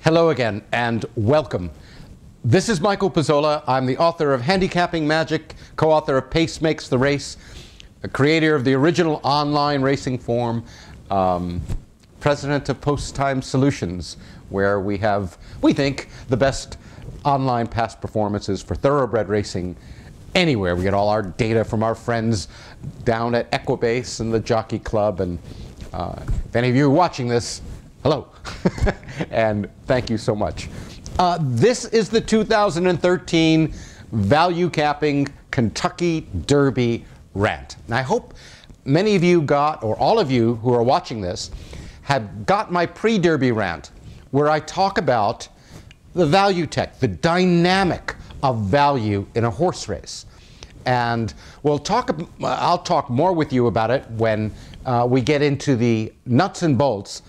Hello again and welcome. This is Michael Pizzolla. I'm the author of Handicapping Magic, co-author of Pace Makes the Race, a creator of the original online racing forum, president of Post Time Solutions, where we have, we think, the best online past performances for thoroughbred racing anywhere. We get all our data from our friends down at Equibase and the Jockey Club. And if any of you are watching this, hello, and thank you so much. This is the 2013 value capping Kentucky Derby Rant. And I hope many of you got, or all of you who are watching this, have got my pre-Derby rant, where I talk about the value tech, the dynamic of value in a horse race. And I'll talk more with you about it when we get into the nuts and bolts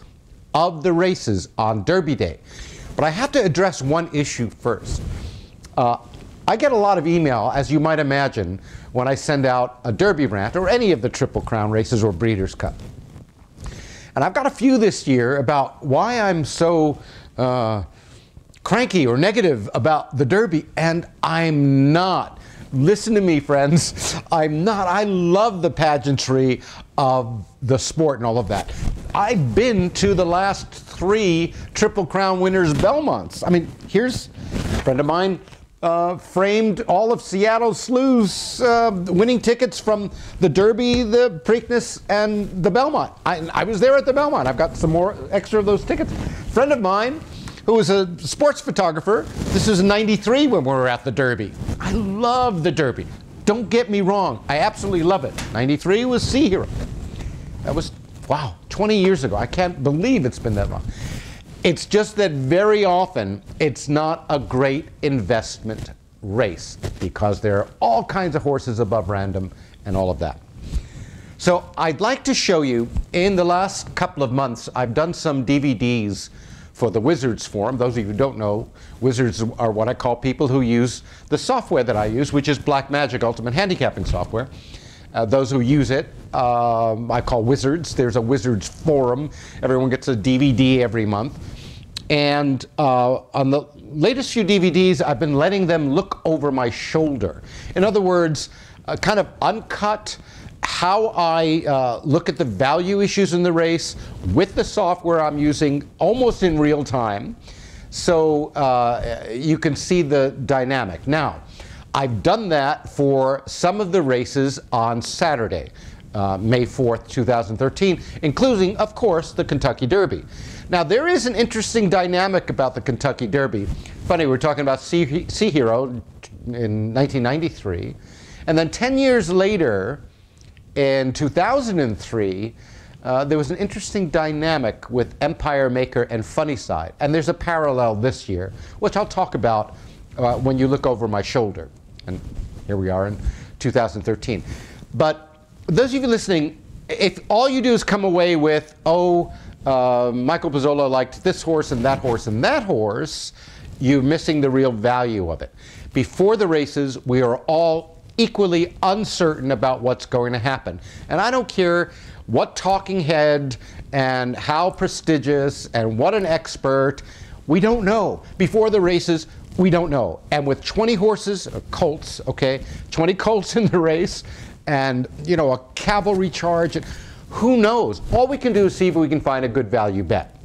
of the races on Derby Day. But I have to address one issue first. I get a lot of email, as you might imagine, when I send out a Derby rant or any of the Triple Crown races or Breeders' Cup. And I've got a few this year about why I'm so cranky or negative about the Derby, and I'm not. Listen to me, friends. I'm not. I love the pageantry of the sport and all of that. I've been to the last 3 Triple Crown winners' Belmonts. I mean, here's a friend of mine framed all of Seattle's Slew's winning tickets from the Derby, the Preakness, and the Belmont. I was there at the Belmont. I've got some more extra of those tickets. Friend of mine who was a sports photographer, this was in '93 when we were at the Derby. I love the Derby. Don't get me wrong. I absolutely love it. '93 was Sea Hero. That was, wow, 20 years ago. I can't believe it's been that long. It's just that very often it's not a great investment race because there are all kinds of horses above random and all of that. So I'd like to show you, in the last couple of months, I've done some DVDs for the Wizards Forum. Those of you who don't know, Wizards are what I call people who use the software that I use, which is Black Magic Ultimate Handicapping software. Those who use it, I call Wizards. There's a Wizards Forum. Everyone gets a DVD every month. And on the latest few DVDs, I've been letting them look over my shoulder. In other words, kind of uncut how I look at the value issues in the race with the software I'm using almost in real time, so you can see the dynamic. Now, I've done that for some of the races on Saturday, May 4th, 2013, including, of course, the Kentucky Derby. Now, there is an interesting dynamic about the Kentucky Derby. Funny, we're talking about Sea Hero in 1993, and then 10 years later, in 2003, there was an interesting dynamic with Empire Maker and Funnyside. And there's a parallel this year, which I'll talk about when you look over my shoulder. And here we are in 2013. But those of you listening, if all you do is come away with, oh, Michael Pizzolla liked this horse and that horse and that horse, you're missing the real value of it. Before the races, we are all equally uncertain about what's going to happen. And I don't care what talking head and how prestigious and what an expert, we don't know. Before the races, we don't know. And with 20 horses, colts, okay, 20 colts in the race, and you know, a cavalry charge, and who knows? All we can do is see if we can find a good value bet.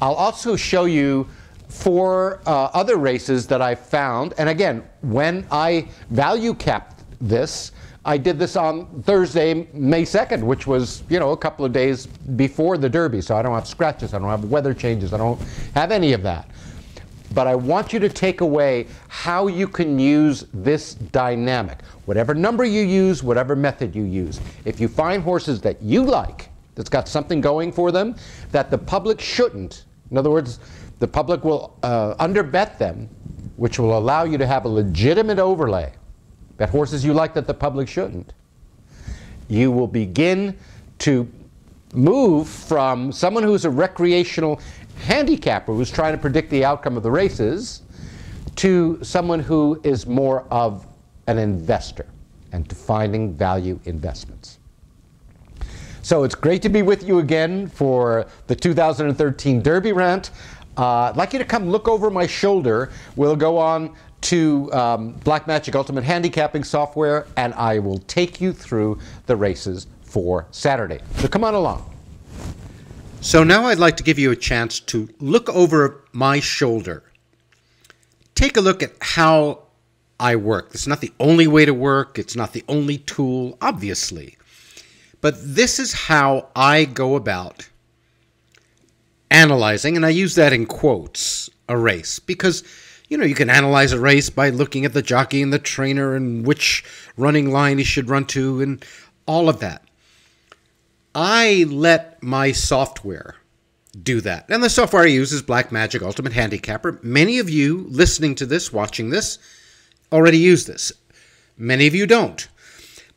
I'll also show you 4 other races that I found. And again, when I value capped this, I did this on Thursday, May 2nd, which was, you know, a couple of days before the Derby. So I don't have scratches, I don't have weather changes, I don't have any of that. But I want you to take away how you can use this dynamic. Whatever number you use, whatever method you use. If you find horses that you like, that's got something going for them, that the public shouldn't, in other words, the public will underbet them, which will allow you to have a legitimate overlay, bet horses you like that the public shouldn't, you will begin to move from someone who's a recreational handicapper who's trying to predict the outcome of the races to someone who is more of an investor and to finding value investments. So it's great to be with you again for the 2013 Derby Rant. I'd like you to come look over my shoulder. We'll go on to Blackmagic Ultimate Handicapping software, and I will take you through the races for Saturday. So come on along. So now I'd like to give you a chance to look over my shoulder. Take a look at how I work. This is not the only way to work. It's not the only tool, obviously. But this is how I go about analyzing, and I use that in quotes, a race. Because, you know, you can analyze a race by looking at the jockey and the trainer and which running line he should run to and all of that. I let my software do that. And the software I use is Blackmagic Ultimate Handicapper. Many of you listening to this, watching this, already use this. Many of you don't.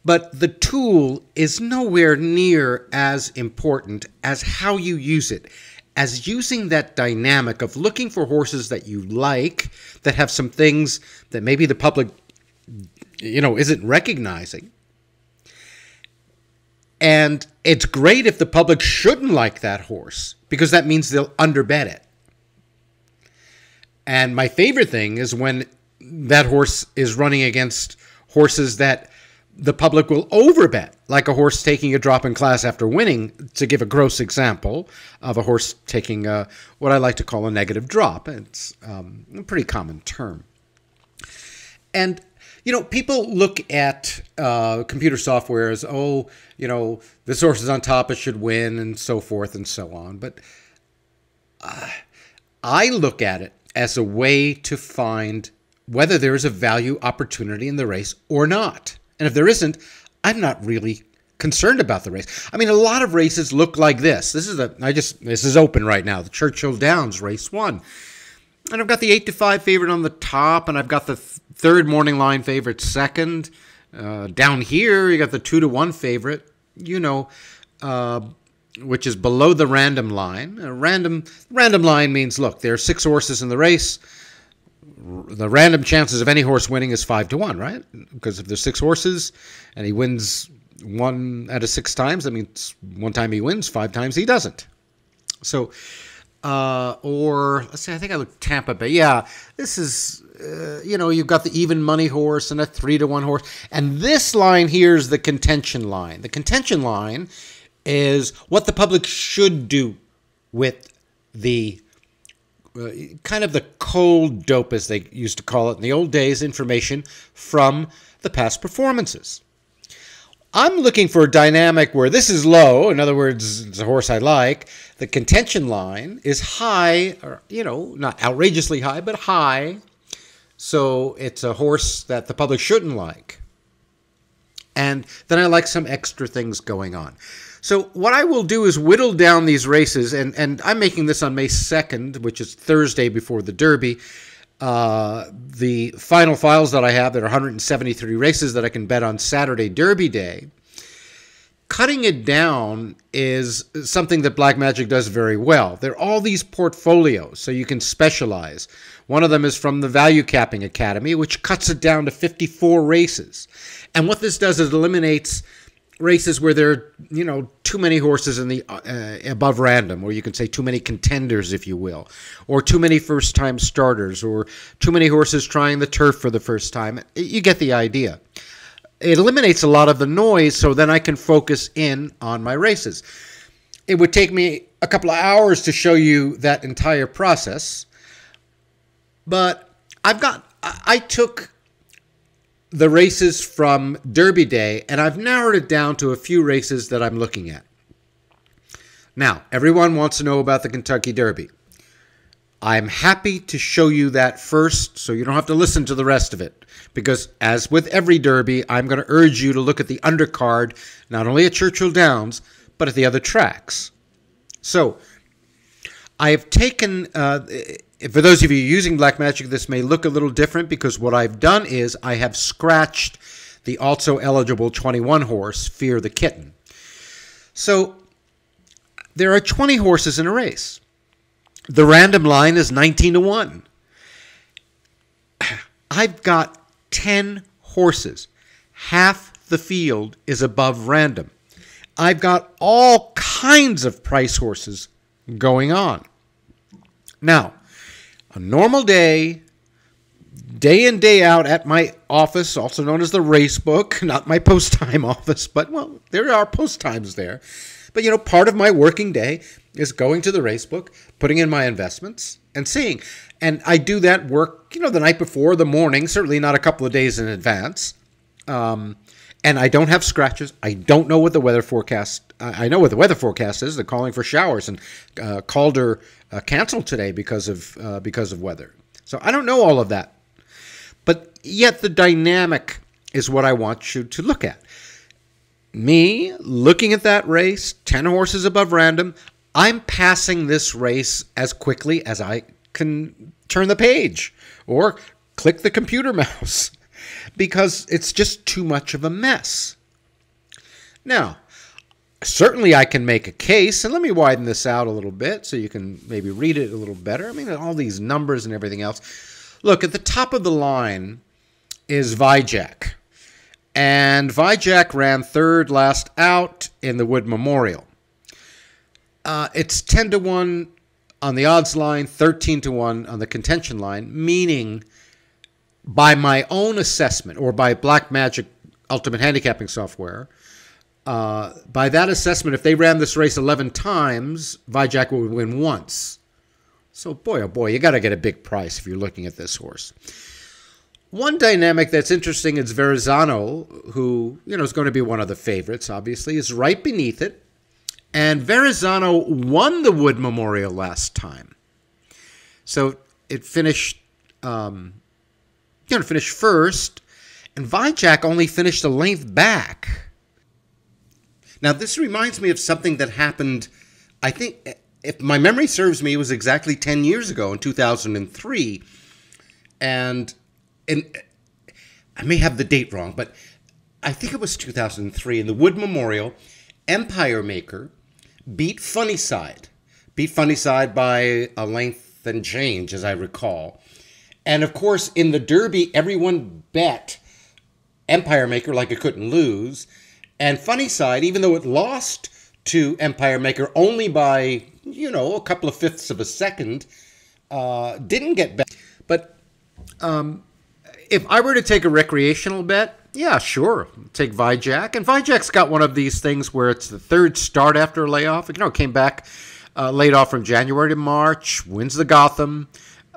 But the tool is nowhere near as important as how you use it. As using that dynamic of looking for horses that you like, that have some things that maybe the public, you know, isn't recognizing. And it's great if the public shouldn't like that horse, because that means they'll underbet it. And my favorite thing is when that horse is running against horses that the public will overbet, like a horse taking a drop in class after winning, to give a gross example of a horse taking what I like to call a negative drop. It's a pretty common term. And, you know, people look at computer software as, oh, you know, this horse is on top, it should win, and so forth and so on. But I look at it as a way to find whether there is a value opportunity in the race or not. And if there isn't, I'm not really concerned about the race. I mean, a lot of races look like this. This is open right now, the Churchill Downs race 1. And I've got the 8-5 favorite on the top, and I've got the third morning line favorite second. Down here, you got the 2-1 favorite, you know, which is below the random line. Random line means, look, there are 6 horses in the race. The random chances of any horse winning is 5-1, right? Because if there's 6 horses and he wins 1 out of 6 times, that means 1 time he wins, 5 times he doesn't. So, or let's say, I think I looked Tampa Bay. Yeah, this is, you know, you've got the even money horse and a 3-1 horse. And this line here is the contention line. The contention line is what the public should do with the kind of the cold dope, as they used to call it in the old days, information from the past performances. I'm looking for a dynamic where this is low. In other words, it's a horse I like. The contention line is high, or, you know, not outrageously high, but high. So it's a horse that the public shouldn't like. And then I like some extra things going on. So what I will do is whittle down these races, and I'm making this on May 2nd, which is Thursday before the Derby. The final files that I have, there are 173 races that I can bet on Saturday, Derby Day. Cutting it down is something that Blackmagic does very well. There are all these portfolios, so you can specialize. One of them is from the Value Capping Academy, which cuts it down to 54 races. And what this does is eliminates races where there are, you know, too many horses in the above random, or you can say too many contenders, if you will, or too many first-time starters, or too many horses trying the turf for the first time. You get the idea. It eliminates a lot of the noise, so then I can focus in on my races. It would take me a couple of hours to show you that entire process, but I took the races from Derby Day, and I've narrowed it down to a few races that I'm looking at. Now, everyone wants to know about the Kentucky Derby. I'm happy to show you that first, so you don't have to listen to the rest of it. Because, as with every Derby, I'm going to urge you to look at the undercard, not only at Churchill Downs, but at the other tracks. So, I have taken... for those of you using Blackmagic, this may look a little different, because what I've done is I have scratched the also eligible 21 horse, Fear the Kitten. So there are 20 horses in a race. The random line is 19-1. I've got 10 horses. Half the field is above random. I've got all kinds of price horses going on. Now, a normal day, day in, day out at my office, also known as the race book, not my post time office, but, well, there are post times there. But, part of my working day is going to the race book, putting in my investments, and seeing. And I do that work, the night before, the morning, certainly not a couple of days in advance. And I don't have scratches. I don't know what the weather forecast. I know what the weather forecast is. They're calling for showers, and Calder canceled today because of weather. So I don't know all of that, but yet the dynamic is what I want you to look at. Me looking at that race, 10 horses above random. I'm passing this race as quickly as I can turn the page or click the computer mouse, because it's just too much of a mess. Now, certainly I can make a case, and let me widen this out a little bit so you can maybe read it a little better. I mean, all these numbers and everything else. Look, at the top of the line is Vijack. And Vijack ran third last out in the Wood Memorial. It's 10-1 on the odds line, 13-1 on the contention line, meaning by my own assessment, or by Black Magic Ultimate Handicapping software, by that assessment, if they ran this race 11 times, Vijack would win once. So boy, oh boy, you got to get a big price if you're looking at this horse. One dynamic that's interesting is Verrazano, who is going to be one of the favorites, obviously, is right beneath it. And Verrazano won the Wood Memorial last time. So it finished, finished first, and Vijack only finished a length back. Now, this reminds me of something that happened, I think, if my memory serves me, it was exactly 10 years ago in 2003. And I may have the date wrong, but I think it was 2003 in the Wood Memorial. Empire Maker beat Funnyside by a length and change, as I recall. And of course, in the Derby, everyone bet Empire Maker like it couldn't lose. And Funnyside, even though it lost to Empire Maker only by, a couple of fifths of a second, didn't get bet. But if I were to take a recreational bet, yeah, sure, take Vijack. And Vijack's got one of these things where it's the third start after a layoff. Came back laid off from January to March, wins the Gotham,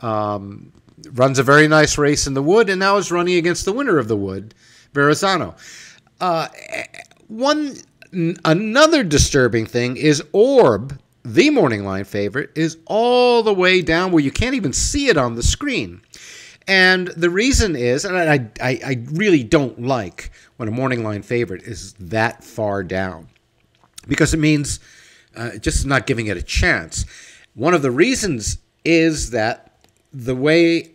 runs a very nice race in the Wood, and now is running against the winner of the Wood, Verrazano. Another disturbing thing is Orb, the morning line favorite, is all the way down where you can't even see it on the screen. And the reason is, and I really don't like when a morning line favorite is that far down, because it means just not giving it a chance. One of the reasons is that the way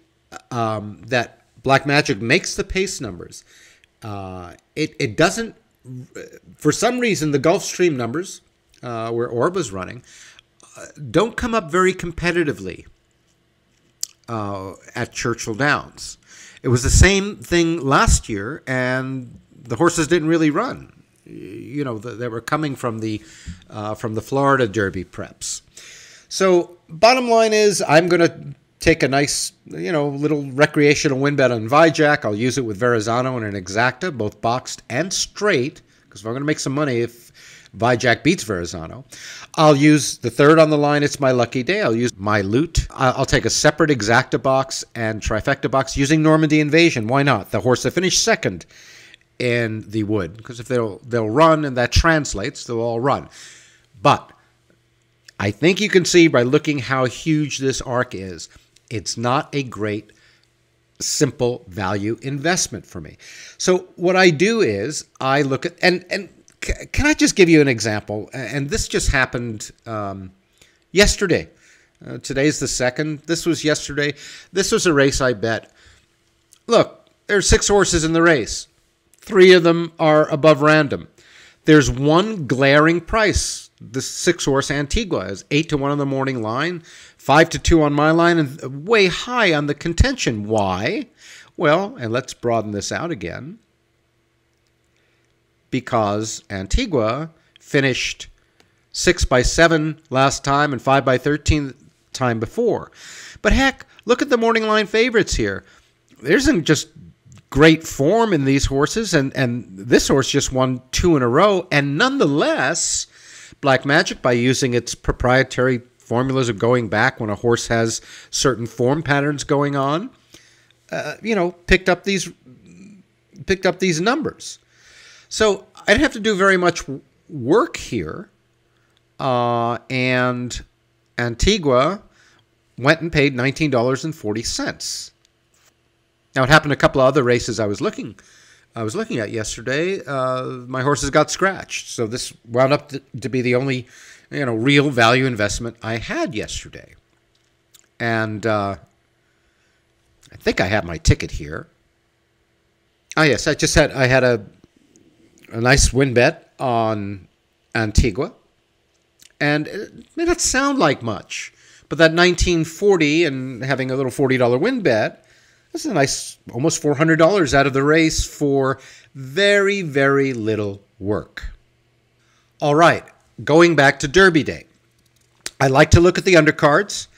that Black Magic makes the pace numbers, it doesn't, for some reason, the Gulfstream numbers, where Orb is running, don't come up very competitively at Churchill Downs. It was the same thing last year, and the horses didn't really run. They were coming from the Florida Derby preps. So bottom line is, I'm going to take a nice, little recreational win bet on Vijack. I'll use it with Verrazano and an exacta, both boxed and straight, because if I'm going to make some money, if Vijack beats Verrazano, I'll use the third on the line. It's my lucky day. I'll use my loot. I'll take a separate exacta box and trifecta box using Normandy Invasion. Why not? The horse that finished second in the Wood, because if they'll run, and that translates, they'll all run. But I think you can see by looking how huge this arc is, it's not a great simple value investment for me. So what I do is I look at, and can I just give you an example? And this just happened yesterday. Today's the 2nd. This was yesterday. This was a race I bet. Look, there's 6 horses in the race. 3 of them are above random. There's one glaring price. The 6-horse Antigua is 8-1 on the morning line, 5-2 on my line, and way high on the contention. Why? Well, and let's broaden this out again. Because Antigua finished 6 by 7 last time and 5 by 13 time before. But heck, look at the morning line favorites here. There isn't just great form in these horses, and this horse just won 2 in a row, and nonetheless, Black Magic, by using its proprietary formulas of going back when a horse has certain form patterns going on, picked up these numbers. So I didn't have to do very much work here, and Antigua went and paid $19.40. Now, it happened a couple of other races I was looking at yesterday. My horses got scratched, so this wound up to be the only, real value investment I had yesterday. And I think I have my ticket here. Oh yes, I had a nice win bet on Antigua, and it may not sound like much, but that $19.40 and having a little $40 win bet. That's a nice, almost $400 out of the race for very, very little work. All right, going back to Derby Day. I like to look at the undercards,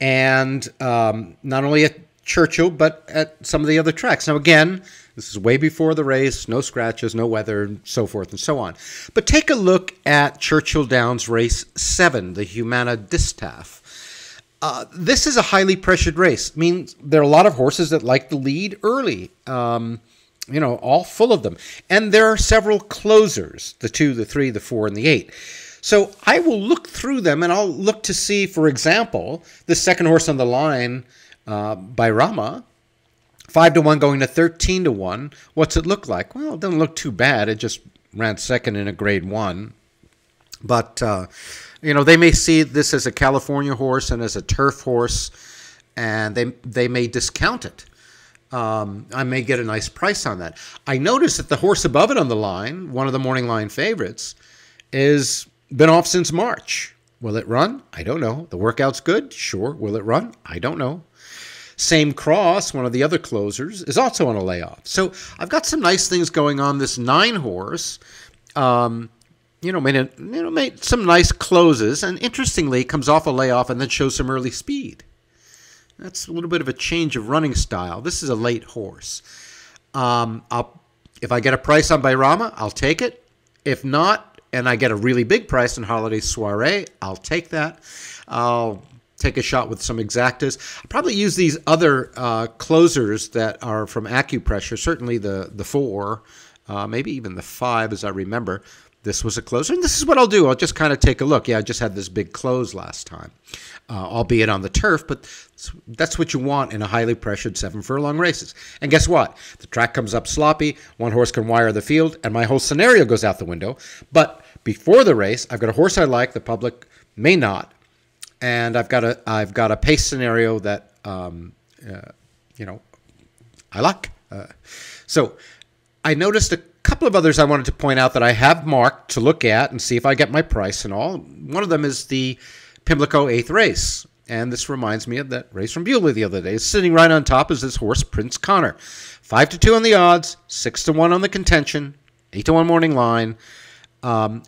and not only at Churchill, but at some of the other tracks. Now, again, this is way before the race, no scratches, no weather, and so forth and so on. But take a look at Churchill Downs Race 7, the Humana Distaff. This is a highly pressured race. I mean, there are a lot of horses that like the lead early, all full of them. And there are several closers, the 2, the 3, the 4, and the 8. So I will look through them, and I'll look to see, for example, the second horse on the line, by Rama, 5-1 going to 13-1. What's it look like? Well, it doesn't look too bad. It just ran second in a Grade 1. But... they may see this as a California horse and as a turf horse, and they may discount it. I may get a nice price on that. I noticed that the horse above it on the line, one of the morning line favorites, is been off since March. Will it run? I don't know. The workout's good? Sure. Will it run? I don't know. Same Cross, one of the other closers, is also on a layoff. So I've got some nice things going on. This 9 horse, made some nice closes, and interestingly, comes off a layoff and then shows some early speed. That's a little bit of a change of running style. This is a late horse. If I get a price on Bayrama, I'll take it. If not, and I get a really big price on Holiday Soiree, I'll take that. I'll take a shot with some exactas. I'll probably use these other closers that are from Acupressure, certainly the 4, maybe even the 5 as I remember. This was a closer, and this is what I'll do. I'll just kind of take a look. Yeah, I just had this big close last time, albeit on the turf, but that's what you want in a highly pressured 7-furlong races. And guess what? The track comes up sloppy, one horse can wire the field, and my whole scenario goes out the window. But before the race, I've got a horse I like, the public may not, and I've got a pace scenario that I like. So I noticed a couple of others I wanted to point out that I have marked to look at and see if I get my price and all. One of them is the Pimlico 8th race. And this reminds me of that race from Beulah the other day. Sitting right on top is this horse, Prince Connor. 5-2 on the odds, 6-1 on the contention, 8-1 morning line.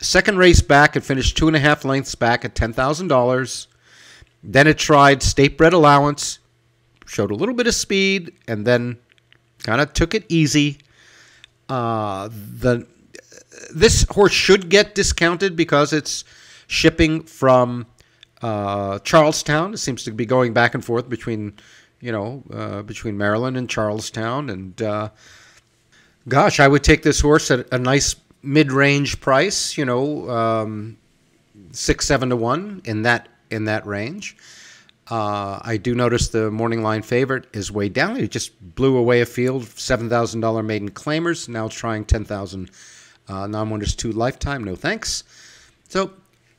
Second race back, it finished 2.5 lengths back at $10,000. Then it tried state bred allowance, showed a little bit of speed, and then kind of took it easy. This horse should get discounted because it's shipping from Charlestown. It seems to be going back and forth between Maryland and Charlestown. And gosh, I would take this horse at a nice mid-range price. 6-7-1 in that range. I do notice the morning line favorite is way down. He just blew away a field, $7,000 maiden claimers. Now trying $10,000 non-winners 2 lifetime. No thanks. So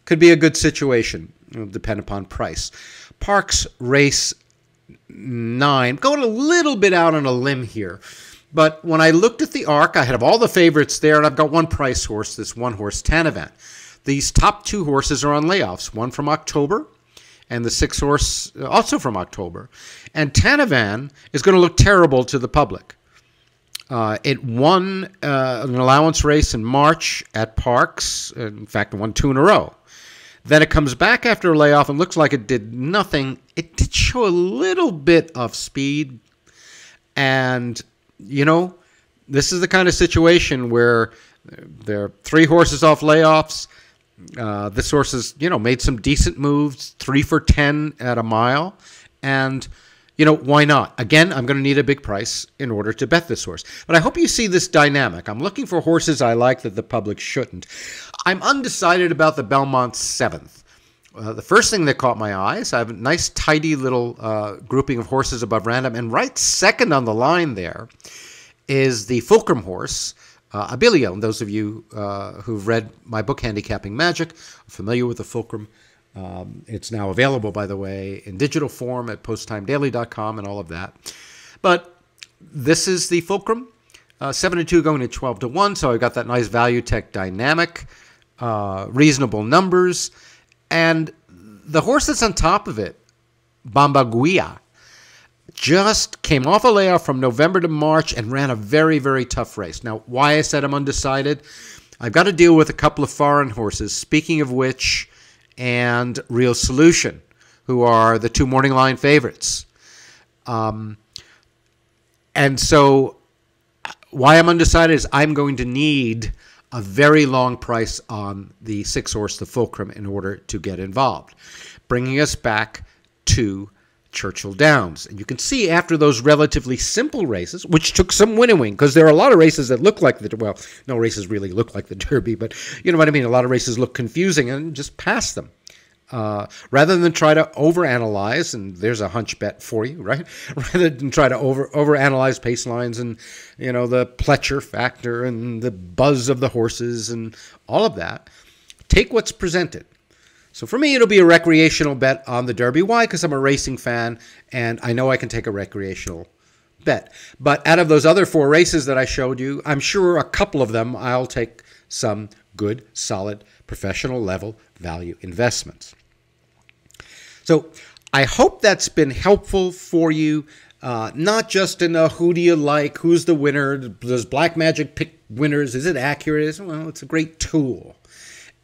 could be a good situation. It'll depend upon price. Parks race 9. Going a little bit out on a limb here. But when I looked at the ARC, I had all the favorites there, and I've got one price horse, this one horse, Tanavan. These top 2 horses are on layoffs. One from October, and the 6 horse also from October. And Tanavan is going to look terrible to the public. It won an allowance race in March at Parks. In fact, it won 2 in a row. Then it comes back after a layoff and looks like it did nothing. It did show a little bit of speed. And, you know, this is the kind of situation where there are 3 horses off layoffs. This horse has, you know, made some decent moves, 3 for 10 at a mile. And, you know, why not? Again, I'm going to need a big price in order to bet this horse. But I hope you see this dynamic. I'm looking for horses I like that the public shouldn't. I'm undecided about the Belmont 7th. The first thing that caught my eye is I have a nice, tidy little grouping of horses above random. And right second on the line there is the Fulcrum horse, Abilio. And those of you who've read my book, Handicapping Magic, are familiar with the Fulcrum. It's now available, by the way, in digital form at posttimedaily.com and all of that. But this is the Fulcrum, 7-2 going to 12-1. So I've got that nice value tech dynamic, reasonable numbers. And the horse that's on top of it, Bambaguia, just came off a layoff from November to March and ran a very, very tough race. Now, why I said I'm undecided, I've got to deal with a couple of foreign horses, speaking of which, and Real Solution, who are the 2 morning line favorites. And so why I'm undecided is I'm going to need a very long price on the 6 horse, the Fulcrum, in order to get involved. Bringing us back to Churchill Downs. And you can see after those relatively simple races, which took some winnowing, because there are a lot of races that look like the, well, no races really look like the Derby, but you know what I mean? A lot of races look confusing and just pass them. Rather than try to overanalyze, and there's a hunch bet for you, right? Rather than try to overanalyze pace lines and, you know, the Pletcher factor and the buzz of the horses and all of that, take what's presented. So for me, it'll be a recreational bet on the Derby. Why? Because I'm a racing fan, and I know I can take a recreational bet. But out of those other 4 races that I showed you, I'm sure a couple of them I'll take some good, solid, professional level value investments. So I hope that's been helpful for you, not just in a who do you like, who's the winner, does Black Magic pick winners, is it accurate? Well, it's a great tool.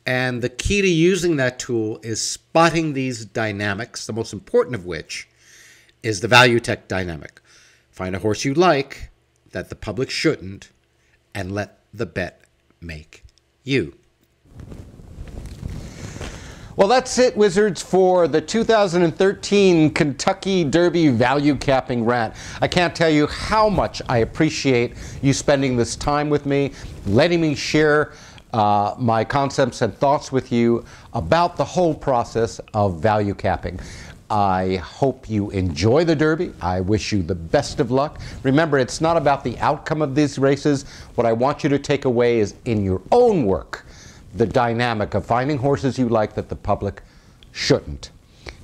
And the key to using that tool is spotting these dynamics, the most important of which is the value tech dynamic. Find a horse you like that the public shouldn't, and let the bet make you. Well, that's it, Wizards, for the 2013 Kentucky Derby Value Capping Rant. I can't tell you how much I appreciate you spending this time with me, letting me share my concepts and thoughts with you about the whole process of value capping. I hope you enjoy the Derby. I wish you the best of luck. Remember, it's not about the outcome of these races. What I want you to take away is, in your own work, the dynamic of finding horses you like that the public shouldn't.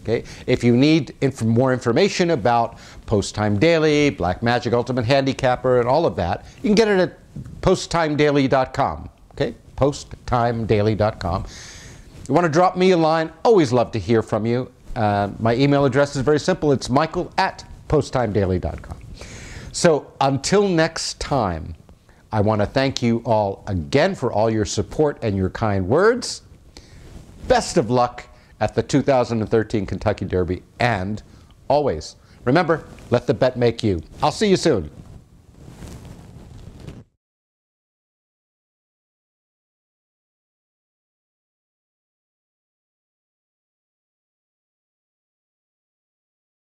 Okay? If you need more information about Post Time Daily, Black Magic Ultimate Handicapper, and all of that, you can get it at posttimedaily.com. Okay? posttimedaily.com. You want to drop me a line? Always love to hear from you. My email address is very simple. It's michael@posttimedaily.com. So until next time, I want to thank you all again for all your support and your kind words. Best of luck at the 2013 Kentucky Derby, and always remember, let the bet make you. I'll see you soon.